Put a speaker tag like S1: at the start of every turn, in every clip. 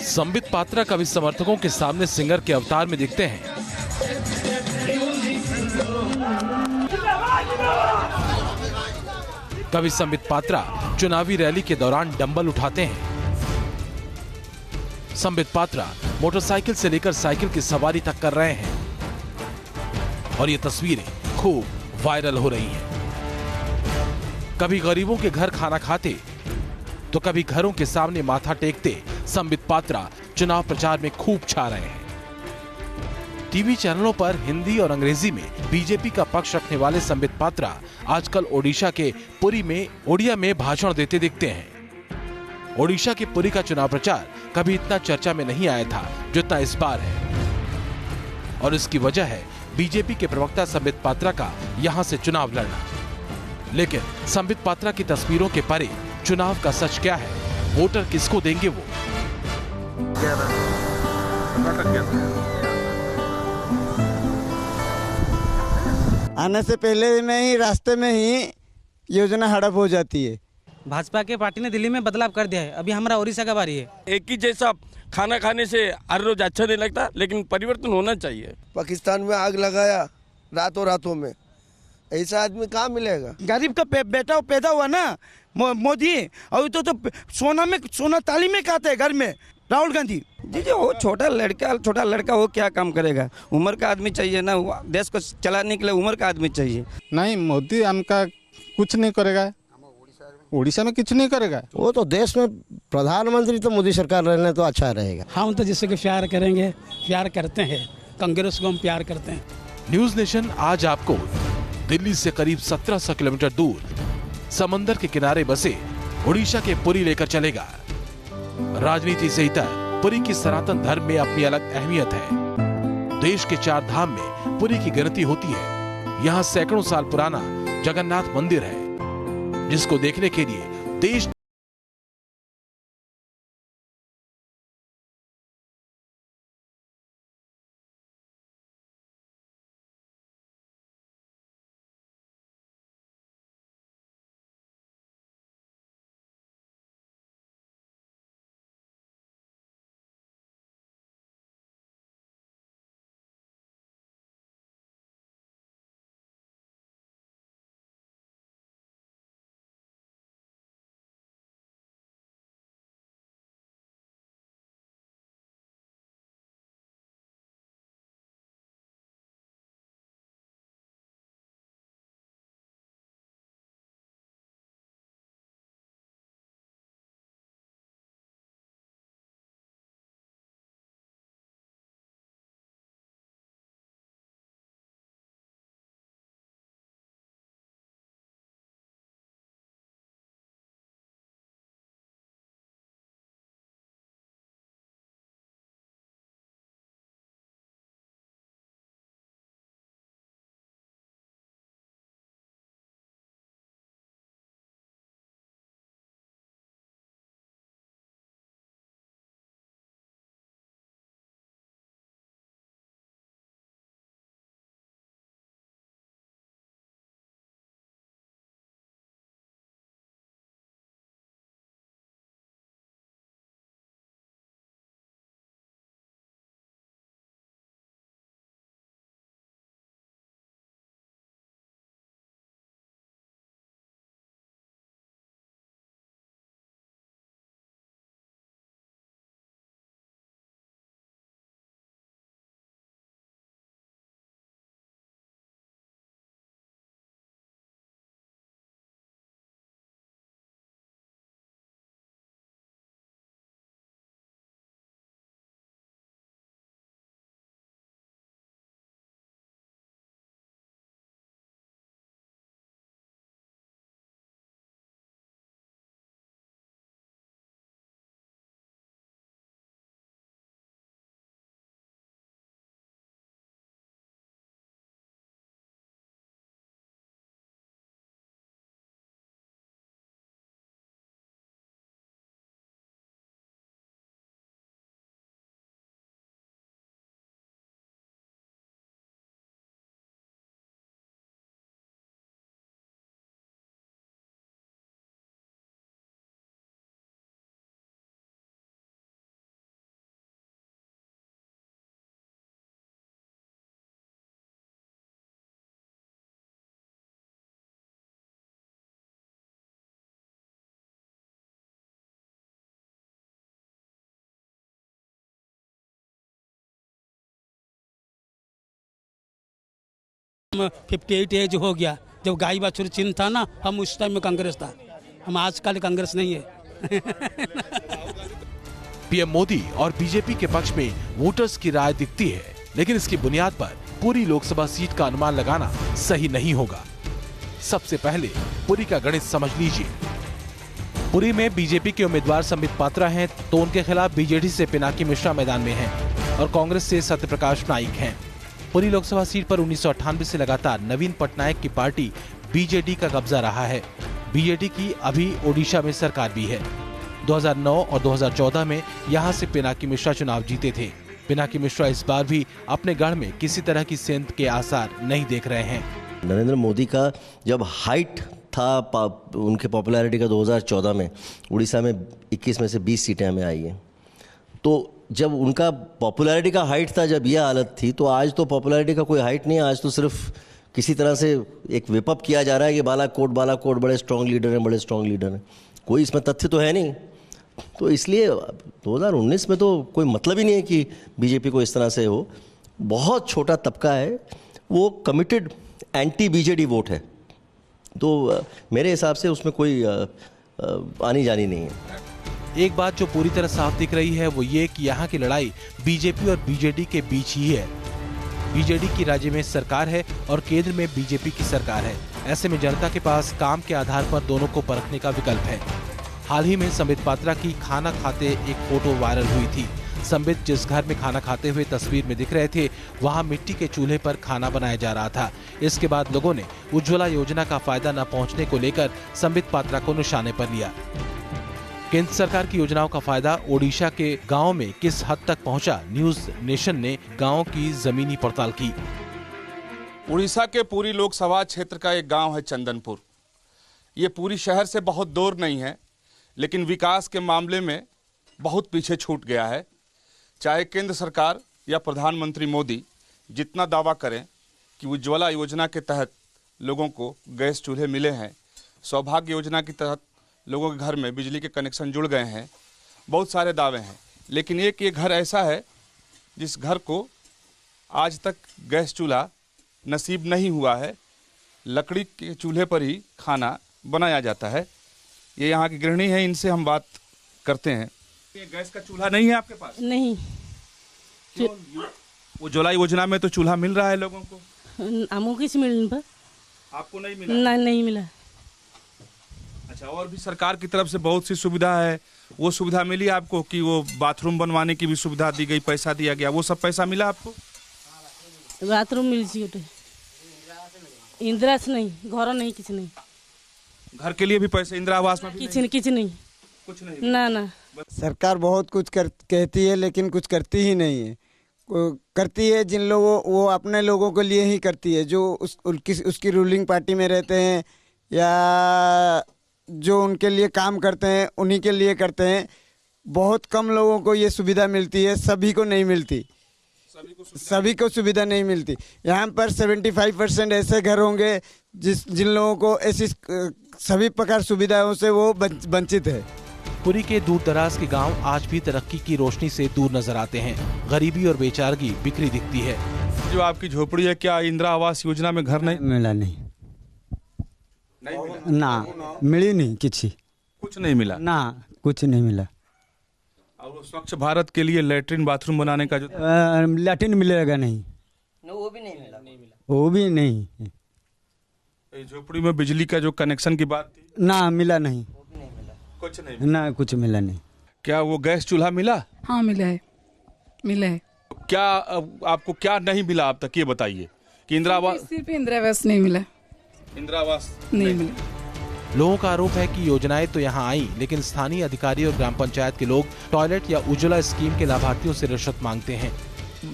S1: संबित पात्रा कभी समर्थकों के सामने सिंगर के अवतार में दिखते हैं। कभी संबित पात्रा चुनावी रैली के दौरान डंबल उठाते हैं। संबित पात्रा मोटरसाइकिल से लेकर साइकिल की सवारी तक कर रहे हैं और ये तस्वीरें खूब वायरल हो रही हैं। कभी गरीबों के घर खाना खाते तो कभी घरों के सामने माथा टेकते संबित पात्रा चुनाव प्रचार में खूब छा रहे हैं। टीवी चैनलों पर हिंदी और अंग्रेजी में बीजेपी का पक्ष रखने वाले संबित पात्रा आजकल ओडिशा के पुरी में ओडिया में भाषण देते दिखते हैं। ओडिशा के पुरी का चुनाव प्रचार कभी इतना चर्चा में नहीं आया था जितना इस बार है और इसकी वजह है बीजेपी के प्रवक्ता संबित पात्रा का यहां से चुनाव लड़ना। लेकिन संबित पात्रा की तस्वीरों के परे चुनाव का सच क्या है, वोटर किसको देंगे वो?
S2: आने से पहले में ही रास्ते में ही योजना हड़प हो जाती है।
S3: भाजपा के पार्टी ने दिल्ली में बदलाव कर दिया है। अभी हमारा ओडिशा का बारी है।
S4: एक ही जैसा खाना खाने से हर रोज अच्छा नहीं लगता, लेकिन परिवर्तन होना चाहिए।
S5: पाकिस्तान में आग लगाया रातों में, ऐसा आदमी कहाँ मिलेगा?
S6: गरीब का बेटा पैदा हुआ ना मोदी, और तो सोना ताली में खाते हैं घर में राहुल गांधी
S7: जी। वो छोटा लड़का वो क्या काम करेगा? उम्र का आदमी चाहिए ना, देश को चलाने के लिए उम्र का आदमी चाहिए।
S8: नहीं, मोदी हमका कुछ नहीं करेगा, उड़ीसा में कुछ नहीं करेगा।
S5: वो तो देश में प्रधानमंत्री तो मोदी सरकार रहने तो अच्छा रहेगा।
S3: हम तो जिससे प्यार करेंगे, प्यार करते हैं, कांग्रेस को हम प्यार करते हैं।
S1: न्यूज नेशन आज आपको दिल्ली से करीब 1700 किलोमीटर दूर समंदर के किनारे बसे ओडिशा के पुरी लेकर चलेगा। राजनीति से इतर पुरी की सनातन धर्म में अपनी अलग अहमियत है। देश के 4 धाम में पुरी की गिनती होती है। यहाँ सैकड़ों साल पुराना जगन्नाथ मंदिर है जिसको देखने के लिए देश
S3: हम 58 एज हो गया, जब गाय बाछुर चिन्ह था ना, हम उस टाइम में कांग्रेस था, हम आजकल कांग्रेस नहीं है।
S1: पीएम मोदी और बीजेपी के पक्ष में वोटर्स की राय दिखती है, लेकिन इसकी बुनियाद पर पूरी लोकसभा सीट का अनुमान लगाना सही नहीं होगा। सबसे पहले पुरी का गणित समझ लीजिए। पुरी में बीजेपी के उम्मीदवार संबित पात्रा हैं, तो उनके खिलाफ बीजेडी से पिनाकी मिश्रा मैदान में हैं और कांग्रेस से सत्यप्रकाश नाइक हैं। पुरी लोकसभा सीट पर 1998 से लगातार नवीन पटनायक की पार्टी बीजेडी का कब्जा रहा है। बीजेडी की अभी ओडिशा में सरकार भी है। 2009 और 2014 में यहां से पिनाकी मिश्रा चुनाव जीते थे। पिनाकी मिश्रा इस बार भी अपने गढ़ में किसी तरह की सेंध के आसार नहीं देख रहे हैं।
S9: नरेंद्र मोदी का जब हाइट था उनके पॉपुलैरिटी का 2014 में, उड़ीसा में 21 में से 20 सीटें हमें आई हैं। तो जब उनका पॉपुलैरिटी का हाइट था, जब यह हालत थी, तो आज तो पॉपुलैरिटी का कोई हाइट नहीं है। आज तो सिर्फ किसी तरह से एक विपअप किया जा रहा है कि बालाकोट बड़े स्ट्रांग लीडर हैं। कोई इसमें तथ्य तो है नहीं। तो इसलिए 2019 में तो कोई मतलब ही नहीं है कि बीजेपी को इस तरह से हो। बहुत छोटा तबका है, वो कमिटेड एंटी बीजेडी वोट है। तो मेरे हिसाब से उसमें कोई आनी जानी नहीं है।
S1: एक बात जो पूरी तरह साफ दिख रही है वो ये कि यहाँ की लड़ाई बीजेपी और बीजेडी के बीच ही है। बीजेडी की राज्य में सरकार है और केंद्र में बीजेपी की सरकार है। ऐसे में जनता के पास काम के आधार पर दोनों को परखने का विकल्प है। हाल ही में संबित पात्रा की खाना खाते एक फोटो वायरल हुई थी। संबित जिस घर में खाना खाते हुए तस्वीर में दिख रहे थे, वहां मिट्टी के चूल्हे पर खाना बनाया जा रहा था। इसके बाद लोगों ने उज्ज्वला योजना का फायदा न पहुंचने को लेकर संबित पात्रा को निशाने पर लिया। केंद्र सरकार की योजनाओं का फायदा ओडिशा के गांव में किस हद तक पहुंचा, न्यूज नेशन ने गांव की जमीनी पड़ताल की।
S10: उड़ीसा के पूरी लोकसभा क्षेत्र का एक गांव है चंदनपुर। ये पूरी शहर से बहुत दूर नहीं है, लेकिन विकास के मामले में बहुत पीछे छूट गया है। चाहे केंद्र सरकार या प्रधानमंत्री मोदी जितना दावा करें कि उज्ज्वला योजना के तहत लोगों को गैस चूल्हे मिले हैं, सौभाग्य योजना के तहत लोगों के घर में बिजली के कनेक्शन जुड़ गए हैं, बहुत सारे दावे हैं, लेकिन एक ये घर ऐसा है जिस घर को आज तक गैस चूल्हा नसीब नहीं हुआ है। लकड़ी के चूल्हे पर ही खाना बनाया जाता है। ये यहाँ की गृहिणी है, इनसे हम बात करते हैं। ये गैस का चूल्हा नहीं है आपके पास?
S11: नहीं।
S10: उज्ज्वला योजना में तो चूल्हा मिल रहा है लोगों को।
S11: हमको किस मिल पर?
S10: आपको नहीं मिला?
S11: नहीं मिला।
S10: अच्छा, और भी सरकार की तरफ से बहुत सी सुविधा है, वो सुविधा मिली आपको कि वो बाथरूम बनवाने की भी सुविधा दी गई, पैसा दिया गया, वो सब पैसा मिला आपको?
S11: बाथरूम मिली, इंदिरा आवास नहीं, घर नहीं, किसी नहीं।
S10: घर के लिए भी पैसे इंदिरा आवास में?
S11: किसी नहीं,
S10: कुछ नहीं।
S11: ना।
S2: सरकार बहुत कुछ कहती है, लेकिन कुछ करती ही नहीं है। करती है जिन लोगों, वो अपने लोगों के लिए ही करती है, जो उसकी रूलिंग पार्टी में रहते हैं या जो उनके लिए काम करते हैं, उन्हीं के लिए करते हैं। बहुत कम लोगों को ये सुविधा मिलती है, सभी को नहीं मिलती। सभी को सुविधा नहीं मिलती। यहाँ पर 75% ऐसे घर होंगे जिन लोगों को ऐसी सभी प्रकार सुविधाओं से वो वंचित है।
S1: पुरी के दूर दराज के गांव आज भी तरक्की की रोशनी से दूर नजर आते हैं। गरीबी और बेचारगी बिखरी दिखती है।
S10: जो आपकी झोपड़ी है, क्या इंदिरा आवास योजना में घर नहीं
S6: मिला? नहीं ना, मिली नहीं,
S10: कुछ नहीं मिला
S6: ना, कुछ नहीं मिला।
S10: और स्वच्छ भारत के लिए लैट्रिन बाथरूम बनाने का जो
S6: लैट्रिन मिलेगा नहीं,
S7: वो भी नहीं मिला।
S6: वो भी नहीं।
S10: झोपड़ी में बिजली का जो कनेक्शन की बात थी,
S6: ना मिला नहीं,
S10: कुछ नहीं
S6: ना, कुछ मिला नहीं।
S10: क्या वो गैस चूल्हा मिला?
S11: हाँ मिला है।
S10: क्या आपको क्या नहीं मिला अब तक, ये बताइए। कि इंदिरा आवास?
S11: सिर्फ इंदिरा आवास नहीं मिला।
S10: इंदिरा आवास
S11: नहीं मिला।
S1: लोगों का आरोप है कि योजनाएं तो यहां आई, लेकिन स्थानीय अधिकारी और ग्राम पंचायत के लोग टॉयलेट या उज्ज्वला स्कीम के लाभार्थियों से रिश्वत मांगते हैं।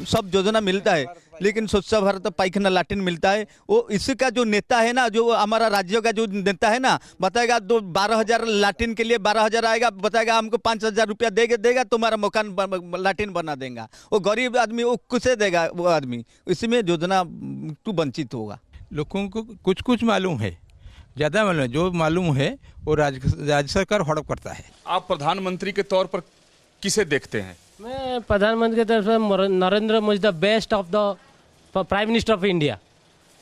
S12: सब योजना मिलता है, लेकिन स्वच्छ भारत पाइखाना लैट्रिन मिलता है। वो इसका जो नेता है ना, जो हमारा राज्य का जो नेता है ना, बताएगा 12,000 लैट्रिन के लिए 12,000 आएगा, बताएगा हमको 5,000 रुपया देगा तुम्हारा मकान लैट्रिन बना देगा। वो गरीब आदमी वो किसे देगा? वो आदमी इसमें योजना तो वंचित होगा।
S13: लोगों को कुछ मालूम है, ज़्यादा मालूम है। जो मालूम है वो राज्य सरकार हड़प करता है।
S10: आप प्रधानमंत्री के तौर पर किसे देखते हैं?
S14: मैं प्रधानमंत्री की तरफ से Narendra Modi the best of the prime minister of India.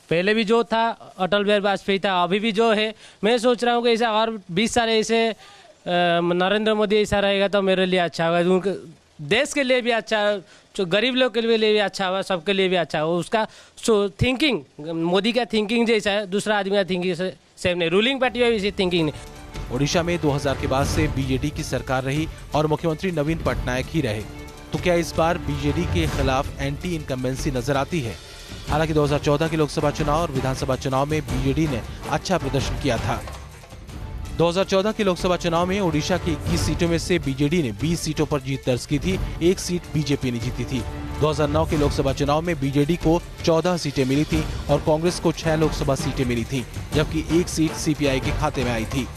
S14: पहले भी जो था अटल बिहारी वाजपेयी था, अभी भी जो है। मैं सोच रहा हूँ कि ऐसा और 20 साल ऐसे नरेंद्र मोदी ऐसा रहेगा तो मेरे लिए अच्छा होगा, उनके देश के लिए भी अच्छा, जो गरीब लोग के लिए भी अच्छा होगा, सबके लिए भी अच्छा होगा। उसका थिंकिंग, मोदी का थिंकिंग जैसा है, दूसरा आदमी का थिंकिंग सेम नहीं, रूलिंग पार्टी में भी थिंकिंग नहीं।
S1: ओडिशा में 2000 के बाद से बीजेडी की सरकार रही और मुख्यमंत्री नवीन पटनायक ही रहे, तो क्या इस बार बीजेडी के खिलाफ एंटी इनकम्बेंसी नजर आती है? हालांकि 2014 के लोकसभा चुनाव और विधानसभा चुनाव में बीजेडी ने अच्छा प्रदर्शन किया था। 2014 के लोकसभा चुनाव में ओडिशा की 21 सीटों में से बीजेडी ने 20 सीटों पर जीत दर्ज की थी, 1 सीट बीजेपी ने जीती थी। 2009 के लोकसभा चुनाव में बीजेडी को 14 सीटें मिली थी और कांग्रेस को 6 लोकसभा सीटें मिली थी, जबकि 1 सीट सीपीआई के खाते में आई थी।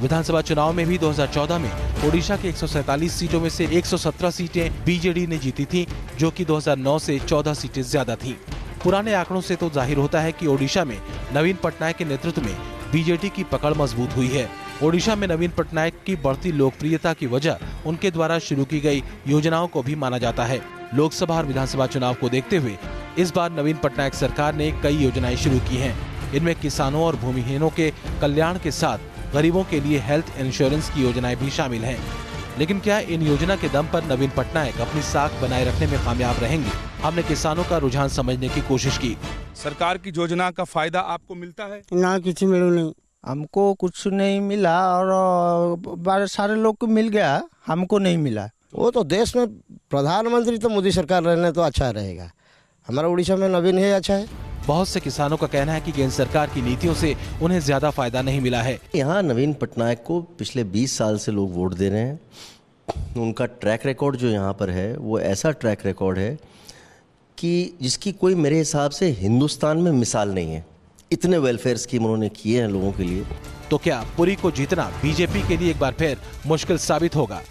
S1: विधानसभा चुनाव में भी 2014 में ओडिशा के 147 सीटों में से 117 सीटें बीजेडी ने जीती थी, जो कि 2009 से 14 सीटें ज्यादा थीं। पुराने आंकड़ों से तो जाहिर होता है कि ओडिशा में नवीन पटनायक के नेतृत्व में बीजेडी की पकड़ मजबूत हुई है। ओडिशा में नवीन पटनायक की बढ़ती लोकप्रियता की वजह उनके द्वारा शुरू की गई योजनाओं को भी माना जाता है। लोकसभा और विधानसभा चुनाव को देखते हुए इस बार नवीन पटनायक सरकार ने कई योजनाएं शुरू की हैं। इनमें किसानों और भूमिहीनों के कल्याण के साथ गरीबों के लिए हेल्थ इंश्योरेंस की योजनाएं भी शामिल हैं। लेकिन क्या इन योजना के दम पर नवीन पटनायक अपनी साख बनाए रखने में कामयाब रहेंगे? हमने किसानों का रुझान समझने की कोशिश की।
S10: सरकार की योजना का फायदा आपको मिलता है?
S2: ना, किसी मिलो नहीं,
S15: हमको कुछ नहीं मिला और सारे लोग को मिल गया, हमको नहीं मिला।
S16: वो तो देश में प्रधानमंत्री तो मोदी सरकार रहने तो अच्छा रहेगा, हमारा उड़ीसा में नवीन है अच्छा है।
S1: बहुत से किसानों का कहना है कि केंद्र सरकार की नीतियों से उन्हें ज्यादा फायदा नहीं मिला है।
S9: यहाँ नवीन पटनायक को पिछले 20 साल से लोग वोट दे रहे हैं। उनका ट्रैक रिकॉर्ड जो यहाँ पर है वो ऐसा ट्रैक रिकॉर्ड है कि जिसकी कोई मेरे हिसाब से हिंदुस्तान में मिसाल नहीं है। इतने वेलफेयर स्कीम उन्होंने किए हैं लोगों के लिए।
S1: तो क्या पुरी को जीतना बीजेपी के लिए एक बार फिर मुश्किल साबित होगा?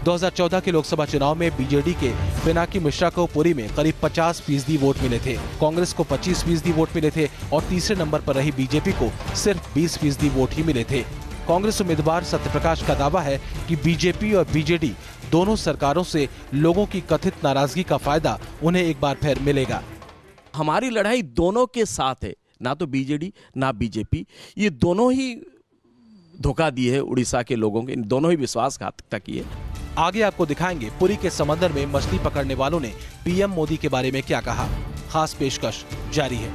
S1: 2014 के लोकसभा चुनाव में बीजेडी के पिनाकी मिश्रा को पुरी में करीब 50% वोट मिले थे, कांग्रेस को 25% वोट मिले थे और तीसरे नंबर पर रही बीजेपी को सिर्फ 20% वोट ही मिले थे। कांग्रेस उम्मीदवार सत्यप्रकाश का दावा है कि बीजेपी और बीजेडी दोनों सरकारों से लोगों की कथित नाराजगी का फायदा उन्हें एक बार फिर मिलेगा।
S4: हमारी लड़ाई दोनों के साथ है, ना तो बीजेडी ना बीजेपी, ये दोनों ही धोखा दिए है उड़ीसा के लोगों के, दोनों ही विश्वासघातकता की है।
S1: आगे आपको दिखाएंगे पुरी के समंदर में मछली पकड़ने वालों ने पीएम मोदी के बारे में क्या कहा। खास पेशकश जारी है।